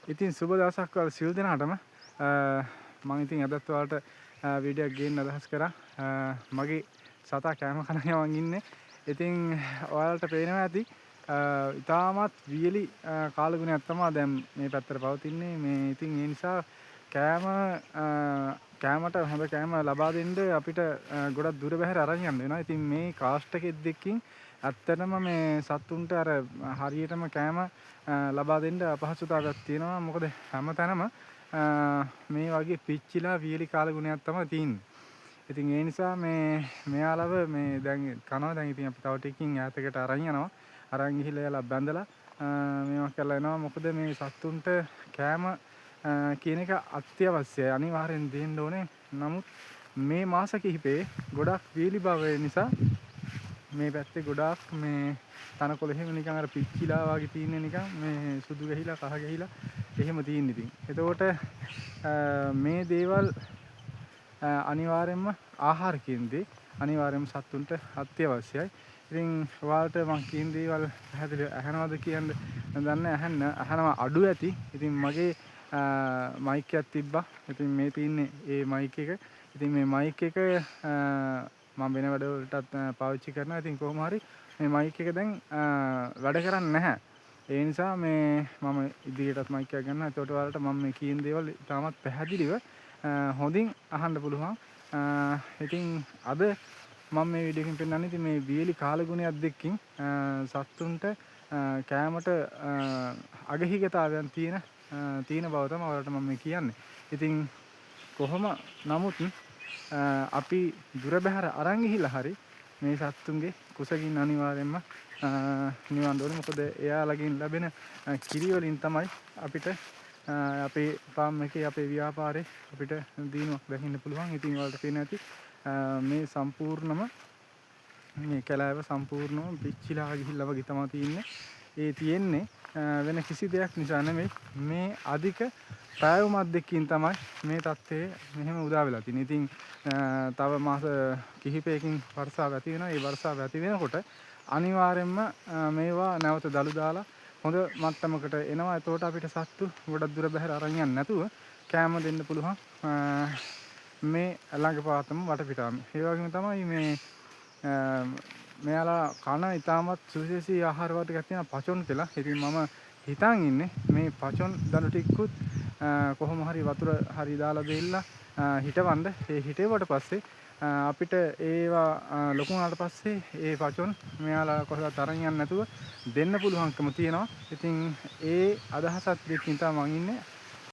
ඉතින් සුබ දවසක් ඔයාලා සියලු දෙනාටම මම ඉතින් අදත් ඔයාලට වීඩියෝ එකක් ගේන්න අදහස් කරා. මගේ සතා කෑම කන යවන් ඉන්නේ. ඉතින් ඔයාලට පේනවා ඇති ඉතාමත් වියලි කාලගුණයක් තමයි දැන් මේ පැත්තට පවතින්නේ. මේ ඉතින් ඒ නිසා කෑමට හොඳ කෑම ලබා දෙන්න අපිට ගොඩක් දුර බැහැර අරන් යන්න වෙනවා. ඉතින් මේ කාස්ට් එකෙත් දෙකකින් ඇත්තටම මේ සතුන්ට අර හරියටම කෑම ලබා දෙන්න අපහසුතාවයක් තියෙනවා. මොකද හැමතැනම මේ වගේ පිච්චිලා වියලි කාලගුණයක් තමයි තියෙන්නේ. ඉතින් ඒ නිසා මෙයාලව මේ දැන් කනවා. දැන් ඉතින් අපි තව ටිකකින් ඈතකට අරන් යනවා. අරන් ගිහිල්ලා එයාලා බැඳලා මේවා කරලා එනවා. මොකද මේ සතුන්ට කෑම කියන එක අත්‍යවශ්‍යයි. අනිවාර්යෙන් දෙන්න ඕනේ. නමුත් මේ මාස කිහිපේ ගොඩක් වියලි බව නිසා මේ පැත්තේ ගොඩාක් මේ තනකොළ එහෙම නිකන් අර පිච්චිලා වගේ තියෙන්නේ නිකන් මේ සුදු ගහිලා කහ ගහිලා එහෙම තියෙන ඉතින්. එතකොට මේ දේවල් අනිවාර්යයෙන්ම ආහාර කියන දේ අනිවාර්යයෙන්ම සතුන්ට අත්‍යවශ්‍යයි. ඉතින් ඔයාලට මම කියන දේවල් පැහැදිලිව අහනවද කියන්නේ දන්නේ අහනවා අඩු ඇති. ඉතින් මගේ මයික් එකක් තිබ්බා. ඉතින් මේ තියෙන්නේ ඒ මයික් එක. ඉතින් මේ මයික් එක මම වෙන වැඩවලටත් පාවිච්චි කරනවා. ඉතින් කොහොම හරි මේ මයික් එක දැන් වැඩ කරන්නේ නැහැ. ඒ නිසා මම ඉදිරියටත් මයික් එකක් ගන්නවා. එතකොට ඔයාලට මම මේ කියන දේවල් තාමත් පැහැදිලිව හොඳින් අහන්න පුළුවන්. ඉතින් අද මම මේ වීඩියෝ එකකින් පෙන්නන්නේ ඉතින් මේ වියලි කාලගුණයක් දෙකකින් සත්තුන්ට කෑමට අගහිගතාවයන් තියෙන බව තමයි ඔයාලට මම කියන්නේ. ඉතින් කොහොම නමුත් අපි දුර බැහැර අරන් ගිහිල්ලා හරි මේ සත්තුන්ගේ කුසගින්න අනිවාර්යයෙන්ම නිවන්න ඕනේ. මොකද එයාලගෙන් ලැබෙන කිරි වලින් තමයි අපිට අපේ ෆාම් එකේ අපේ ව්‍යාපාරේ අපිට දිනුවක් දකින්න පුළුවන්. ඉතින් ඔයාලට පේන ඇති මේ සම්පූර්ණම මේ කැලෑව සම්පූර්ණම පිච්චිලා ගිහිල්ලා වගේ තමයි තියෙන්නේ. වෙන කිසි දෙයක් නිසා නෙමෙයි මේ අධික පැවුමක් දෙකකින් තමයි මේ තත්ත්වය මෙහෙම උදා වෙලා තියෙන්නේ. ඉතින් තව මාස කිහිපයකින් වර්ෂාව ඇති වෙනවා. ඒ වර්ෂාව ඇති වෙනකොට අනිවාර්යයෙන්ම මේවා නැවත දළු දාලා හොඳ මට්ටමකට එනවා. එතකොට අපිට සත්තු ගොඩක් දුර බැහැර අරන් යන්න නැතුව කෑම දෙන්න පුළුවන් මේ ළඟපාතම වටපිටාවම. ඒ වගේම තමයි මෙයාලා කන ඉතාමත් සුවිශේෂී ආහාර වර්ගයක් තියෙනවා පචොන් කියලා. ඉතින් මම හිතන් ඉන්නේ මේ පචොන් දණු ටිකකුත් කොහොම හරි වතුර හරි දාලා දෙilla හිටවන්න. ඒ හිටෙවට පස්සේ අපිට ඒවා ලොකු වුණාට පස්සේ ඒ පචොන් මෙයාලා කොහෙවත් අරන් යන්න නැතුව දෙන්න පුළුවන්කම තියෙනවා. ඉතින් ඒ අදහසත් දෙකකින් තමයි මම ඉන්නේ.